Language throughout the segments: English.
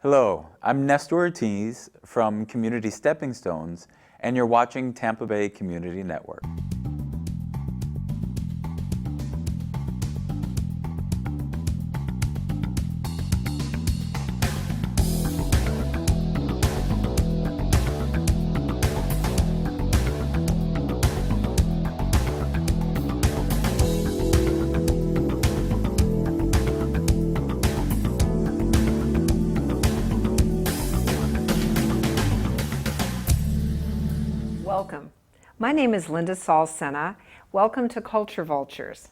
Hello, I'm Nestor Ortiz from Community Stepping Stones, and you're watching Tampa Bay Community Network. Welcome. My name is Linda Saul-Sena. Welcome to Culture Vultures.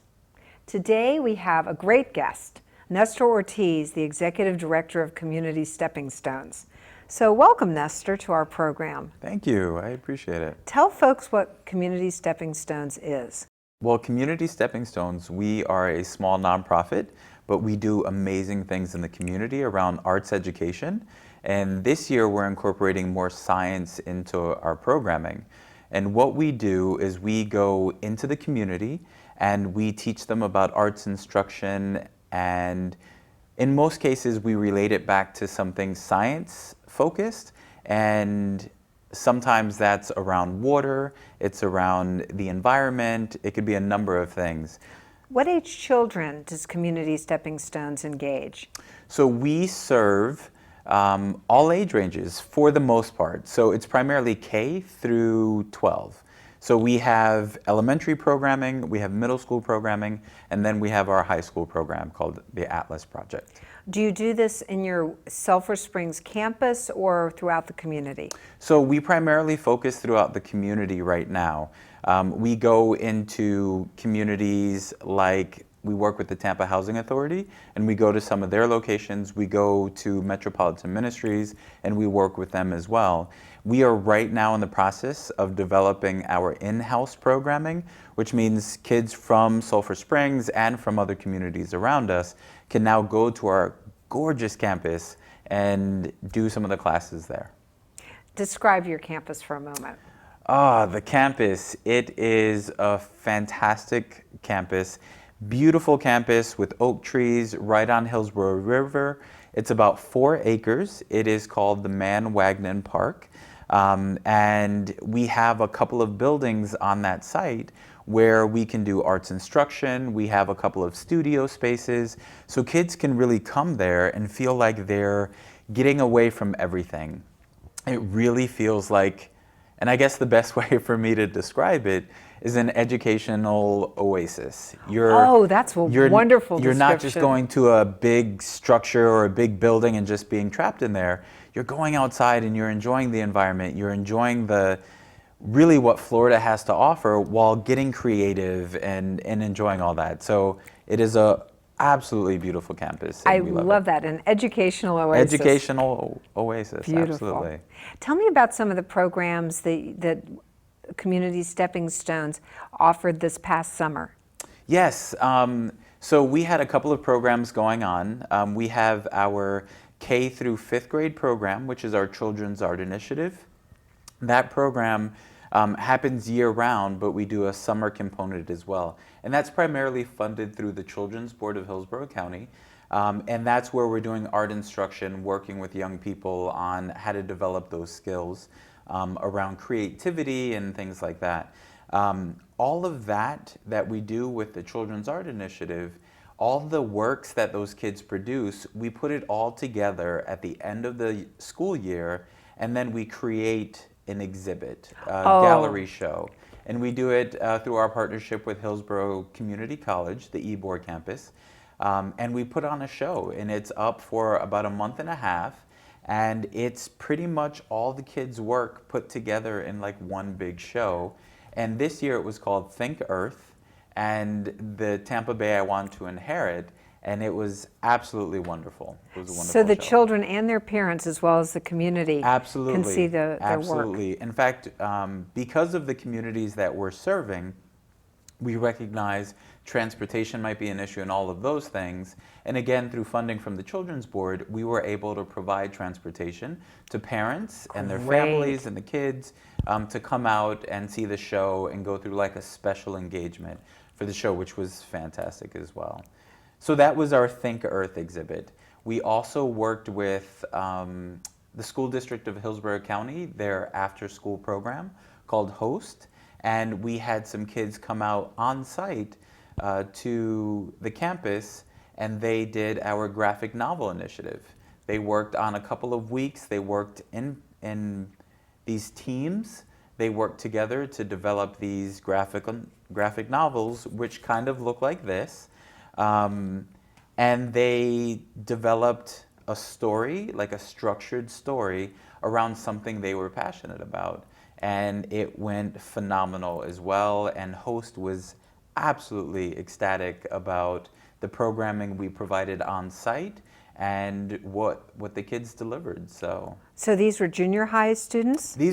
Today we have a great guest, Nestor Ortiz, the Executive Director of Community Stepping Stones. So welcome, Nestor, to our program. Thank you, I appreciate it. Tell folks what Community Stepping Stones is. Well, Community Stepping Stones, we are a small nonprofit, but we do amazing things in the community around arts education. And this year we're incorporating more science into our programming. And what we do is we go into the community and we teach them about arts instruction, and in most cases we relate it back to something science focused, and sometimes that's around water, it's around the environment, it could be a number of things. What age children does Community Stepping Stones engage? So we serve all age ranges for the most part. So it's primarily K through 12. So we have elementary programming, we have middle school programming, and then we have our high school program called the Atlas Project. Do you do this in your Sulphur Springs campus or throughout the community? So we primarily focus throughout the community right now. We go into communities like we work with the Tampa Housing Authority, and we go to some of their locations. We go to Metropolitan Ministries, and we work with them as well. We are right now in the process of developing our in-house programming, which means kids from Sulphur Springs and from other communities around us can now go to our gorgeous campus and do some of the classes there. Describe your campus for a moment. The campus, it is a fantastic campus. Beautiful campus with oak trees right on Hillsborough River. It's about 4 acres. It is called the Man Wagnon Park. And we have a couple of buildings on that site where we can do arts instruction. We have a couple of studio spaces. So kids can really come there and feel like they're getting away from everything. It really feels like, and I guess the best way for me to describe it is an educational oasis. That's a wonderful description. You're not just going to a big structure or a big building and just being trapped in there. You're going outside and you're enjoying the environment. You're enjoying really what Florida has to offer while getting creative and enjoying all that. So it is a absolutely beautiful campus. I love that, an educational oasis. Educational oasis, Beautiful. Absolutely. Tell me about some of the programs that Community Stepping Stones offered this past summer. Yes, so we had a couple of programs going on. We have our K through 5th grade program, which is our Children's Art Initiative. That program happens year-round, but we do a summer component as well. And that's primarily funded through the Children's Board of Hillsborough County. And that's where we're doing art instruction, working with young people on how to develop those skills around creativity and things like that. All of that we do with the Children's Art Initiative, all the works that those kids produce, we put it all together at the end of the school year, and then we create an exhibit, a gallery show. And we do it through our partnership with Hillsborough Community College, the Ybor campus. And we put on a show, and it's up for about a month and a half. And it's pretty much all the kids' work put together in like one big show. And this year it was called Think Earth, and the Tampa Bay I Want to Inherit. And it was absolutely wonderful. It was a wonderful So the show. children and their parents, as well as the community, Absolutely. can see their work. Absolutely. In fact, because of the communities that we're serving, we recognize transportation might be an issue and all of those things. And again, through funding from the Children's Board, we were able to provide transportation to parents and their families and the kids to come out and see the show and go through like a special engagement for the show, which was fantastic as well. So that was our Think Earth exhibit. We also worked with the school district of Hillsborough County, their after-school program called Host, and we had some kids come out on site to the campus, and they did our graphic novel initiative. They worked on a couple of weeks. They worked in these teams. They worked together to develop these graphic novels, which kind of look like this. And they developed a story, like a structured story, around something they were passionate about. And it went phenomenal as well. And Host was absolutely ecstatic about the programming we provided on site and what the kids delivered. So these were junior high students? We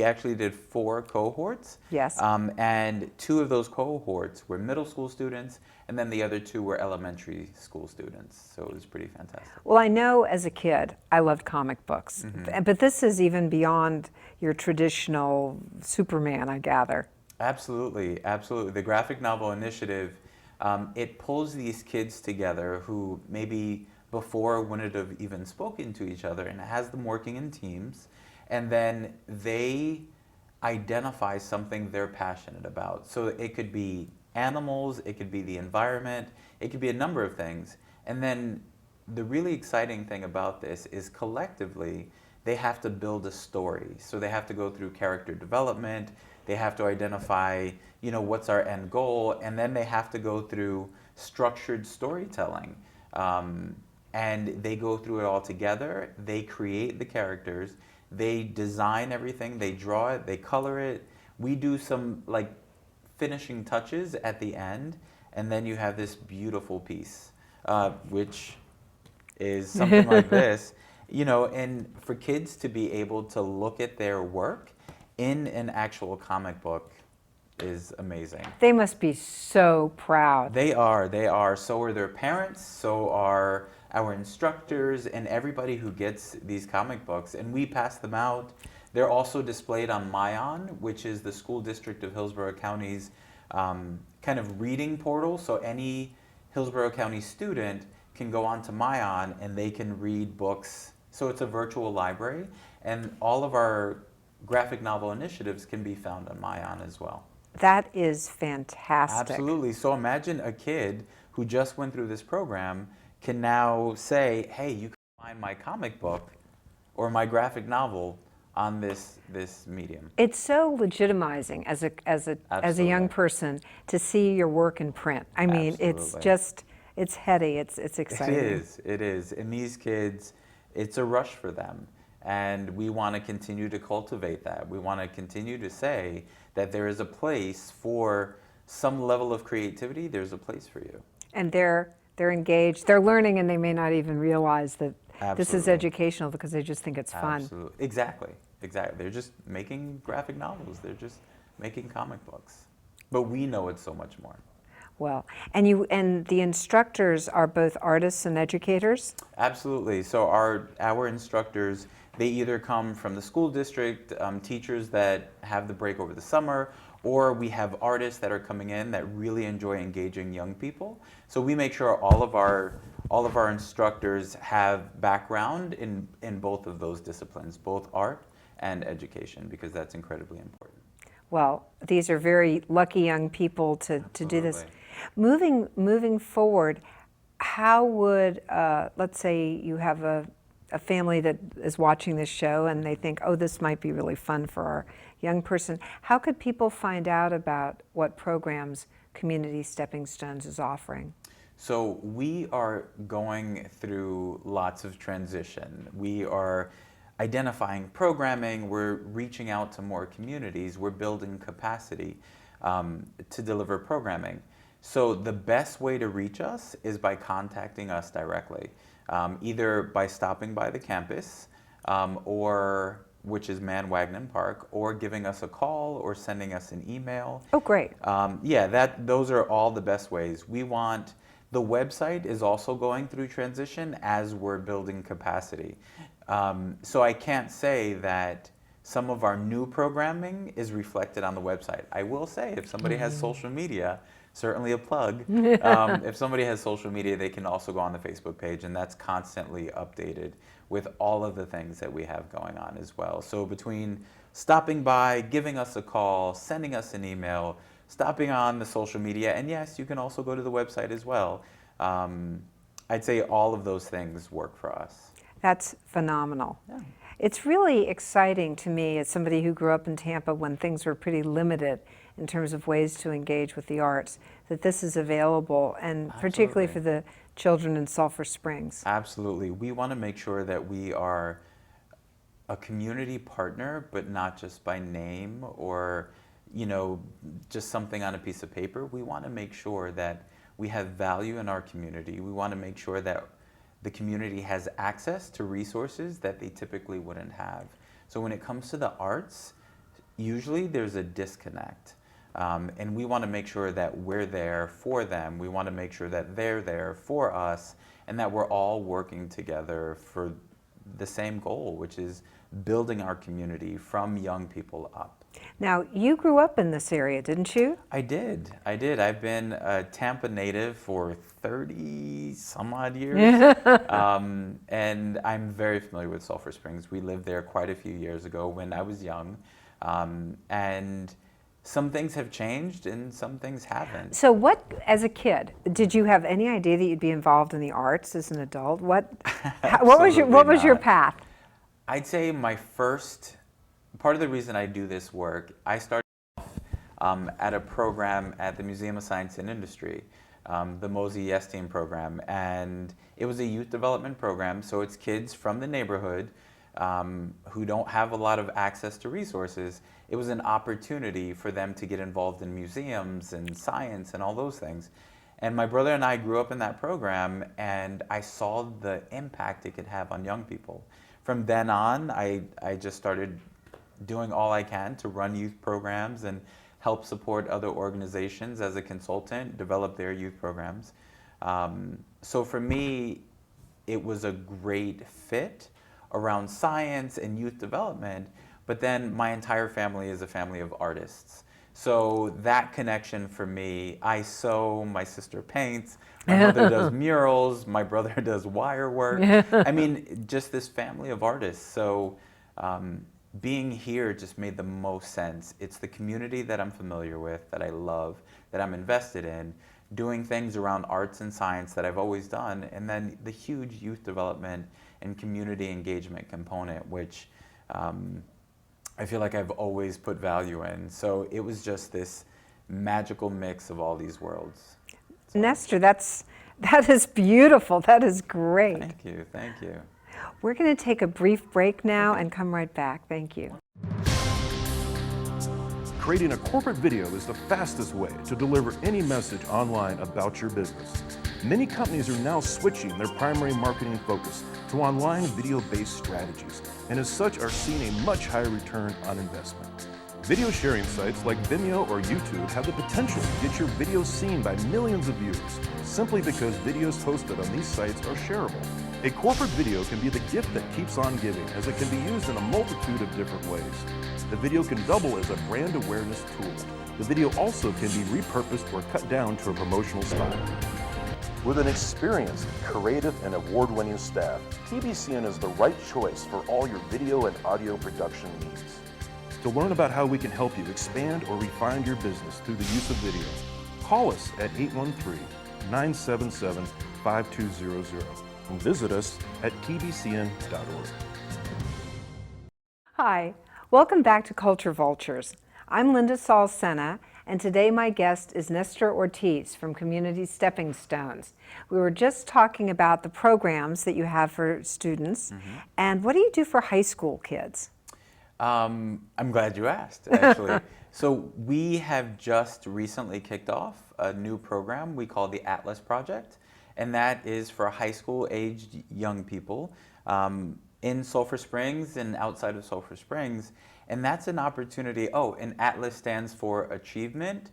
actually did 4 cohorts. Yes. And 2 of those cohorts were middle school students, and then the other 2 were elementary school students. So it was pretty fantastic. Well, I know as a kid, I loved comic books, but this is even beyond your traditional Superman, I gather. Absolutely, absolutely. The Graphic Novel Initiative, it pulls these kids together who maybe before wouldn't have even spoken to each other, and it has them working in teams, and then they identify something they're passionate about. So it could be animals, it could be the environment, it could be a number of things. And then the really exciting thing about this is collectively they have to build a story. So they have to go through character development, they have to identify, what's our end goal, and then they have to go through structured storytelling. And they go through it all together, they create the characters, they design everything, they draw it, they color it. We do some finishing touches at the end, and then you have this beautiful piece, which is something like this. And for kids to be able to look at their work in an actual comic book is amazing. They must be so proud. They are. So are their parents, so are our instructors, and everybody who gets these comic books. And we pass them out. They're also displayed on Mayan, which is the school district of Hillsborough County's kind of reading portal. So any Hillsborough County student can go onto Mayan and they can read books. So it's a virtual library, and all of our graphic novel initiatives can be found on Mayan as well. That is fantastic. Absolutely. So imagine a kid who just went through this program can now say, hey, you can find my comic book or my graphic novel on this medium. It's so legitimizing as a young person to see your work in print. I mean, it's heady, it's exciting. It is. And these kids, it's a rush for them. And we want to continue to cultivate that. We want to continue to say that there is a place for some level of creativity. There's a place for you. And they're engaged, they're learning, and they may not even realize that this is Absolutely. educational because they just think it's fun. Absolutely. Exactly. They're just making graphic novels. They're just making comic books. But we know it's so much more. Well, and the instructors are both artists and educators? Absolutely. So our instructors, they either come from the school district, teachers that have the break over the summer, or we have artists that are coming in that really enjoy engaging young people. So we make sure all of our instructors have background in both of those disciplines, both art and education, because that's incredibly important. Well, these are very lucky young people to do this. Moving forward, how would, let's say you have a family that is watching this show and they think, oh, this might be really fun for our young person. How could people find out about what programs Community Stepping Stones is offering? So we are going through lots of transition. We are identifying programming, we're reaching out to more communities, we're building capacity to deliver programming. So the best way to reach us is by contacting us directly, either by stopping by the campus, which is Man Wagnon Park, or giving us a call or sending us an email. Oh, great. Those are all the best ways. The website is also going through transition as we're building capacity. So I can't say that some of our new programming is reflected on the website. I will say if somebody has social media, certainly a plug. If somebody has social media, they can also go on the Facebook page, and that's constantly updated with all of the things that we have going on as well. So between stopping by, giving us a call, sending us an email, stopping on the social media, and yes, you can also go to the website as well. I'd say all of those things work for us. That's phenomenal. Yeah. It's really exciting to me as somebody who grew up in Tampa when things were pretty limited in terms of ways to engage with the arts, that this is available, and particularly for the children in Sulphur Springs. Absolutely. We want to make sure that we are a community partner, but not just by name or, just something on a piece of paper. We want to make sure that we have value in our community. We want to make sure that the community has access to resources that they typically wouldn't have. So when it comes to the arts, usually there's a disconnect. And we want to make sure that we're there for them. We want to make sure that they're there for us, and that we're all working together for the same goal, which is building our community from young people up. Now, you grew up in this area, didn't you? I did. I've been a Tampa native for 30 some odd years. And I'm very familiar with Sulphur Springs. We lived there quite a few years ago when I was young. And some things have changed and some things haven't. So as a kid, did you have any idea that you'd be involved in the arts as an adult? What was your path? I'd say part of the reason I do this work, I started off at a program at the Museum of Science and Industry, the Mosey Yestein program, and it was a youth development program, so it's kids from the neighborhood who don't have a lot of access to resources. It was an opportunity for them to get involved in museums and science and all those things. And my brother and I grew up in that program, and I saw the impact it could have on young people. From then on, I just started doing all I can to run youth programs and help support other organizations as a consultant, develop their youth programs. So for me, it was a great fit around science and youth development, but then my entire family is a family of artists. So that connection for me, I sew, my sister paints, my mother does murals, my brother does wire work. I mean, just this family of artists. So being here just made the most sense. It's the community that I'm familiar with, that I love, that I'm invested in, doing things around arts and science that I've always done, and then the huge youth development and community engagement component, which I feel like I've always put value in. So it was just this magical mix of all these worlds. So. Nestor, that is beautiful. That is great. Thank you. We're going to take a brief break now and come right back. Thank you. Creating a corporate video is the fastest way to deliver any message online about your business. Many companies are now switching their primary marketing focus to online video-based strategies, and as such are seeing a much higher return on investment. Video sharing sites like Vimeo or YouTube have the potential to get your videos seen by millions of viewers, simply because videos posted on these sites are shareable. A corporate video can be the gift that keeps on giving, as it can be used in a multitude of different ways. The video can double as a brand awareness tool. The video also can be repurposed or cut down to a promotional style. With an experienced, creative, and award-winning staff, TBCN is the right choice for all your video and audio production needs. To learn about how we can help you expand or refine your business through the use of video, call us at 813-977-5200 and visit us at tbcn.org. Hi, welcome back to Culture Vultures. I'm Linda Saul-Sena, and today my guest is Nestor Ortiz from Community Stepping Stones. We were just talking about the programs that you have for students, and what do you do for high school kids? I'm glad you asked, actually. So we have just recently kicked off a new program we call the Atlas Project, and that is for high school aged young people in Sulphur Springs and outside of Sulphur Springs. And that's an opportunity, and Atlas stands for Achievement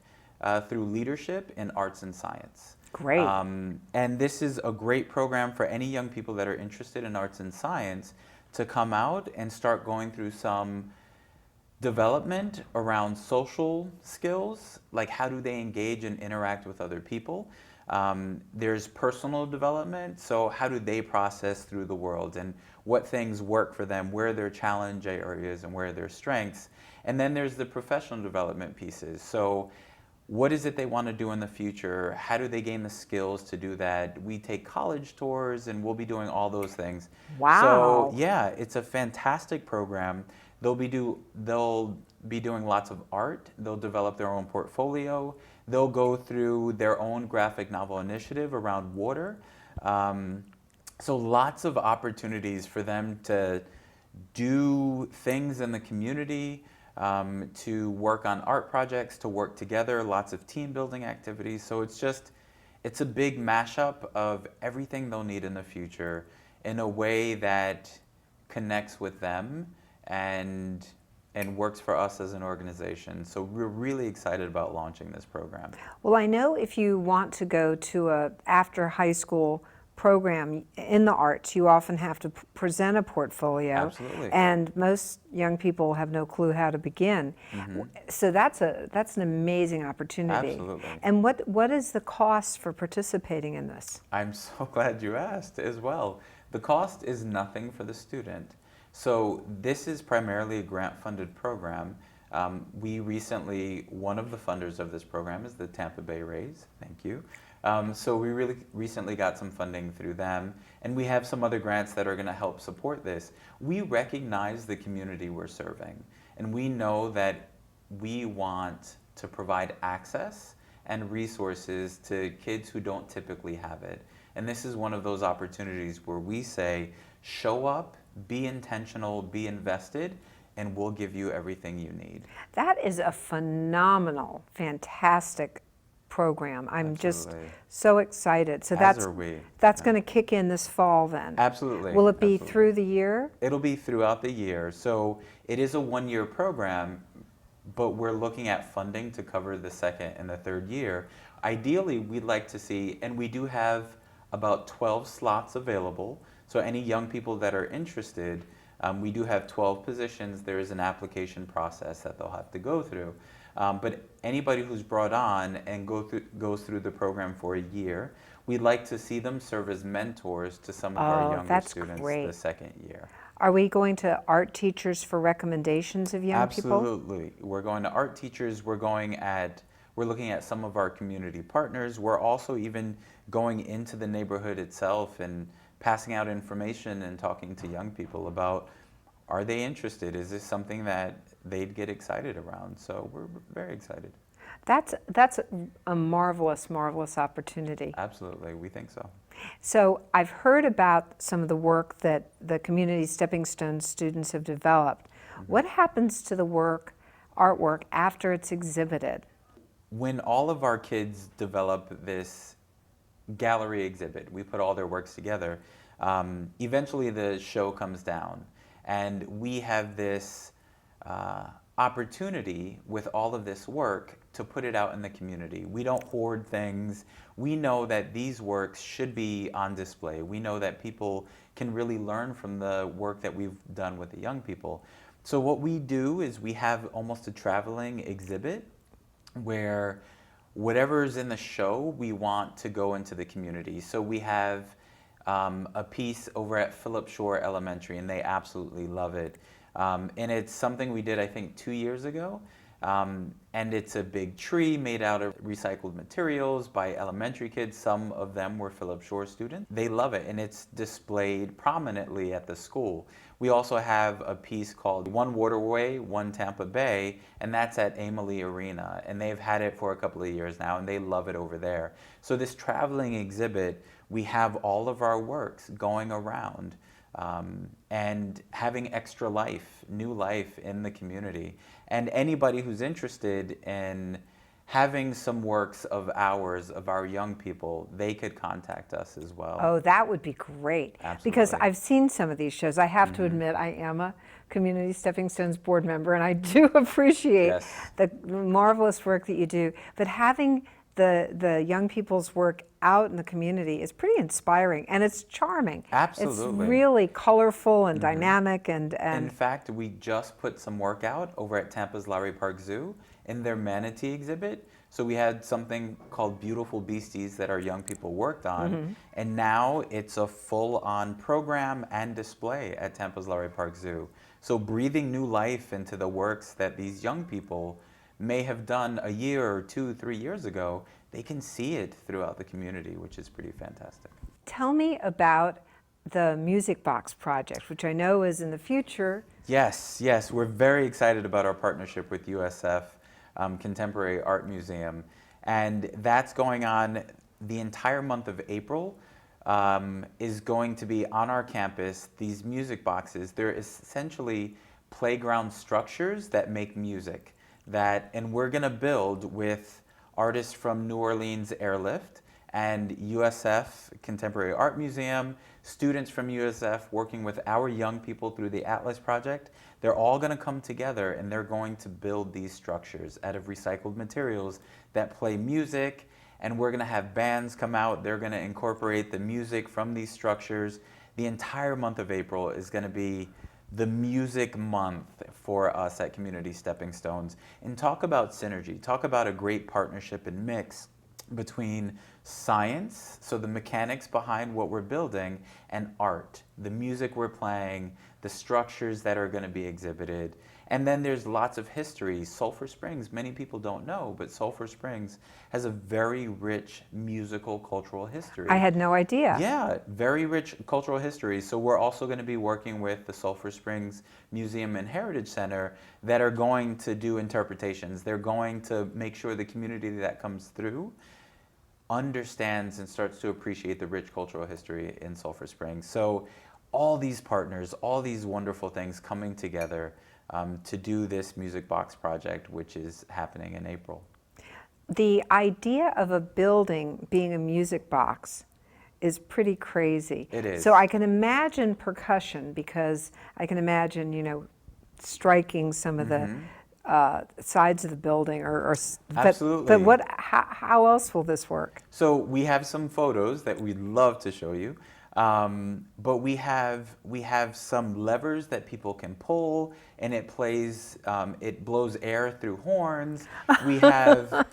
through Leadership in Arts and Science. Great. And this is a great program for any young people that are interested in arts and science to come out and start going through some Development around social skills, like how do they engage and interact with other people. There's personal development, so how do they process through the world and what things work for them, where their challenge areas and where their strengths. And then there's the professional development pieces. So what is it they want to do in the future? How do they gain the skills to do that? We take college tours and we'll be doing all those things. So Wow. yeah, it's a fantastic program. They'll be doing lots of art. They'll develop their own portfolio. They'll go through their own graphic novel initiative around water. So lots of opportunities for them to do things in the community, to work on art projects, to work together, lots of team building activities. So it's a big mashup of everything they'll need in the future in a way that connects with them and works for us as an organization. So we're really excited about launching this program. Well, I know if you want to go to a after high school program in the arts, you often have to present a portfolio. Absolutely. And most young people have no clue how to begin. So that's an amazing opportunity. Absolutely. And what is the cost for participating in this? I'm so glad you asked as well. The cost is nothing for the student. So this is primarily a grant-funded program. One of the funders of this program is the Tampa Bay Rays. Thank you. So we really recently got some funding through them, and we have some other grants that are going to help support this. We recognize the community we're serving, and we know that we want to provide access and resources to kids who don't typically have it. And this is one of those opportunities where we say, show up, be intentional, be invested, and we'll give you everything you need. That is a phenomenal, fantastic program. I'm just Absolutely. so excited. So As are we. that's going to kick in this fall then. Absolutely. Will it be Absolutely. through the year? It'll be throughout the year. So it is a one-year program, but we're looking at funding to cover the second and the third year. Ideally, we'd like to see, and we do have about 12 slots available. So any young people that are interested, we do have 12 positions. There is an application process that they'll have to go through. But anybody who's brought on and goes through the program for a year, we'd like to see them serve as mentors to some of our younger that's students great. the second year. Are we going to art teachers for recommendations of young people? Absolutely. We're going to art teachers. We're looking at some of our community partners. We're also even going into the neighborhood itself and passing out information and talking to young people about, are they interested? Is this something that they'd get excited around? So we're very excited. That's a marvelous, marvelous opportunity. Absolutely, we think so. So I've heard about some of the work that the Community Stepping Stone students have developed. What happens to the artwork after it's exhibited? When all of our kids develop this gallery exhibit, we put all their works together, eventually the show comes down. And we have this opportunity with all of this work to put it out in the community. We don't hoard things. We know that these works should be on display. We know that people can really learn from the work that we've done with the young people. So what we do is we have almost a traveling exhibit where whatever's in the show, we want to go into the community. So we have a piece over at Philip Shore Elementary, and they absolutely love it. And it's something we did, I think, 2 years ago. And it's a big tree made out of recycled materials by elementary kids. Some of them were Philip Shore students. They love it, and it's displayed prominently at the school. We also have a piece called One Waterway, One Tampa Bay, and that's at Amalie Arena. And they've had it for a couple of years now, and they love it over there. So this traveling exhibit, we have all of our works going around and having extra life, new life in the community. And anybody who's interested in having some works of ours, of our young people, they could contact us as well. Oh, that would be great. Absolutely. Because I've seen some of these shows. I have to admit, I am a Community Stepping Stones board member, and I do appreciate Yes. the marvelous work that you do. But having the young people's work out in the community is pretty inspiring, and it's charming. Absolutely. It's really colorful and dynamic, In and fact, we just put some work out over at Tampa's Lowry Park Zoo in their manatee exhibit. So we had something called Beautiful Beasties that our young people worked on, and now it's a full-on program and display at Tampa's Lowry Park Zoo. So breathing new life into the works that these young people may have done a year or 2, 3 years ago, they can see it throughout the community, which is pretty fantastic. tell me about the Music Box project, which I know is in the future. Yes, yes, we're very excited about our partnership with USF Contemporary Art Museum, and that's going on the entire month of April. Is going to be on our campus. These music boxes, they're essentially playground structures that make music, and we're going to build with artists from New Orleans Airlift and USF Contemporary Art Museum, students from USF working with our young people through the Atlas Project. They're all going to come together and they're going to build these structures out of recycled materials that play music, and we're going to have bands come out. They're going to incorporate the music from these structures. The entire month of April is going to be the music month for us at Community Stepping Stones. And talk about synergy, talk about a great partnership and mix between science, so the mechanics behind what we're building, and art, the music we're playing, the structures that are going to be exhibited. And then there's lots of history. Sulphur Springs, many people don't know, but Sulphur Springs has a very rich musical cultural history. I had no idea. Yeah, very rich cultural history. So we're also going to be working with the Sulphur Springs Museum and Heritage Center that are going to do interpretations. They're going to make sure the community that comes through understands and starts to appreciate the rich cultural history in Sulphur Springs. So all these partners, all these wonderful things coming together to do this Music Box project, which is happening in April. The idea of a building being a music box is pretty crazy. It is. So I can imagine percussion, because I can imagine, striking some of the sides of the building, Absolutely. But how else will this work? So we have some photos that we'd love to show you, but we have some levers that people can pull, and it plays, it blows air through horns. We have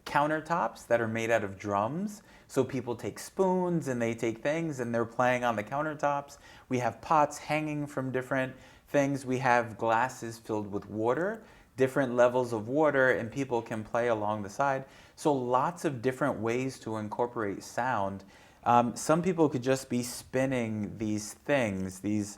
countertops that are made out of drums. So people take spoons and they take things and they're playing on the countertops. We have pots hanging from different things. We have glasses filled with water, different levels of water, and people can play along the side. So lots of different ways to incorporate sound. Some people could just be spinning these things, these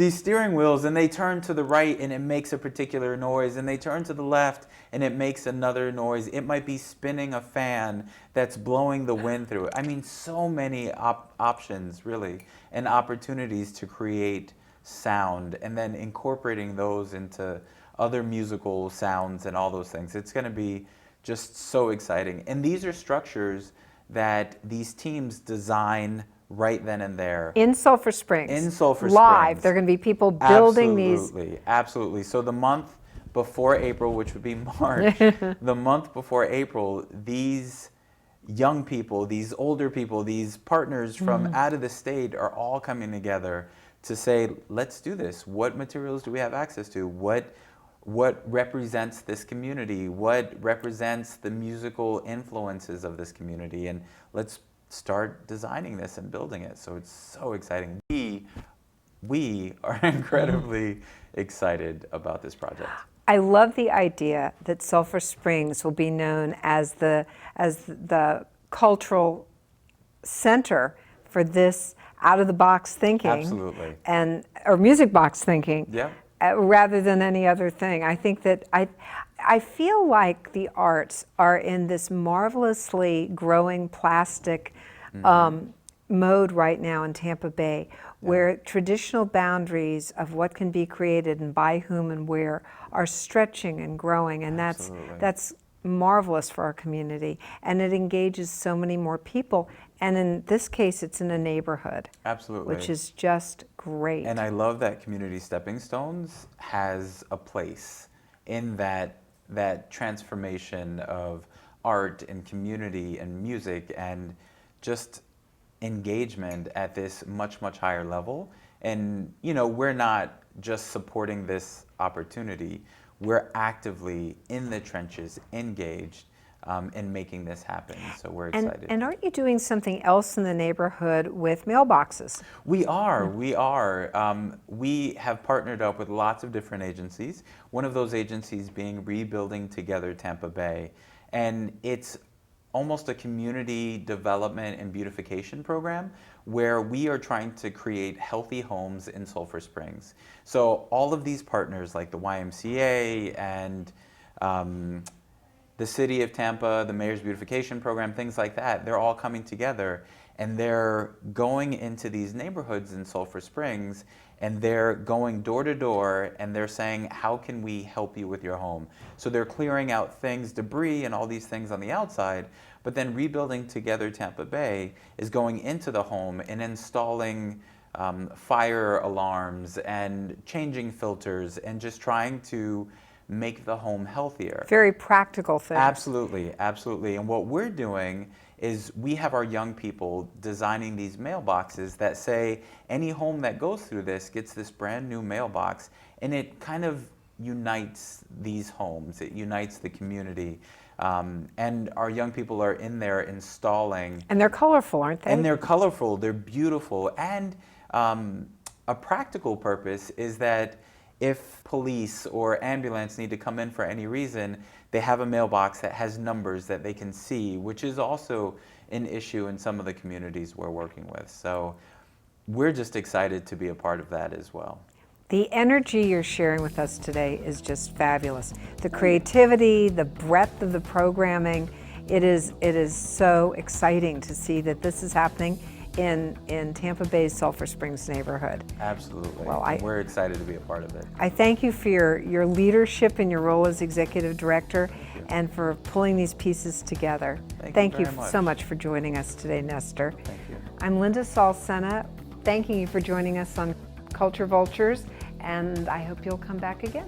steering wheels, and they turn to the right and it makes a particular noise, and they turn to the left and it makes another noise. It might be spinning a fan that's blowing the wind through it. I mean, so many options, really, and opportunities to create sound, and then incorporating those into other musical sounds and all those things. It's going to be just so exciting. And these are structures that these teams design right then and there. In Sulphur Springs. In Sulphur Live. Springs. There are going to be people building these. Absolutely, absolutely. So the month before April, which would be March, the month before April, these young people, these older people, these partners from out of the state are all coming together to say, let's do this. What materials do we have access to? What represents this community? What represents the musical influences of this community? And let's start designing this and building it. So it's so exciting. We are incredibly excited about this project. I love the idea that Sulphur Springs will be known as the cultural center for this out-of-the-box thinking. Absolutely. Or music box thinking. Yeah. Rather than any other thing. I think that I feel like the arts are in this marvelously growing plastic mode right now in Tampa Bay, where traditional boundaries of what can be created and by whom and where are stretching and growing, and that's marvelous for our community, and it engages so many more people. And in this case, it's in a neighborhood. Absolutely. Which is just great. And I love that Community Stepping Stones has a place in that transformation of art and community and music and just engagement at this much, much higher level. And, you know, we're not just supporting this opportunity, we're actively in the trenches, engaged in making this happen. So we're excited. And aren't you doing something else in the neighborhood with mailboxes? We are. We have partnered up with lots of different agencies. One of those agencies being Rebuilding Together Tampa Bay. And it's almost a community development and beautification program where we are trying to create healthy homes in Sulphur Springs. So all of these partners like the YMCA and the City of Tampa, the Mayor's Beautification Program, things like that, they're all coming together and they're going into these neighborhoods in Sulphur Springs and they're going door to door and they're saying, how can we help you with your home? So they're clearing out things, debris and all these things on the outside, but then Rebuilding Together Tampa Bay is going into the home and installing fire alarms and changing filters and just trying to make the home healthier. Very practical things. Absolutely, absolutely. And what we're doing is we have our young people designing these mailboxes that say any home that goes through this gets this brand new mailbox, and it kind of unites these homes. It unites the community. And our young people are in there installing. And they're colorful, aren't they? And they're colorful, they're beautiful. And a practical purpose is that if police or ambulance need to come in for any reason, they have a mailbox that has numbers that they can see, which is also an issue in some of the communities we're working with. So we're just excited to be a part of that as well. The energy you're sharing with us today is just fabulous. The creativity, the breadth of the programming, it is so exciting to see that this is happening in Tampa Bay's Sulphur Springs neighborhood. Absolutely. Well, we're excited to be a part of it. I thank you for your leadership in your role as executive director and for pulling these pieces together. Thank you so much for joining us today, Nestor. Thank you. I'm Linda Saul-Sena, thanking you for joining us on Culture Vultures, and I hope you'll come back again.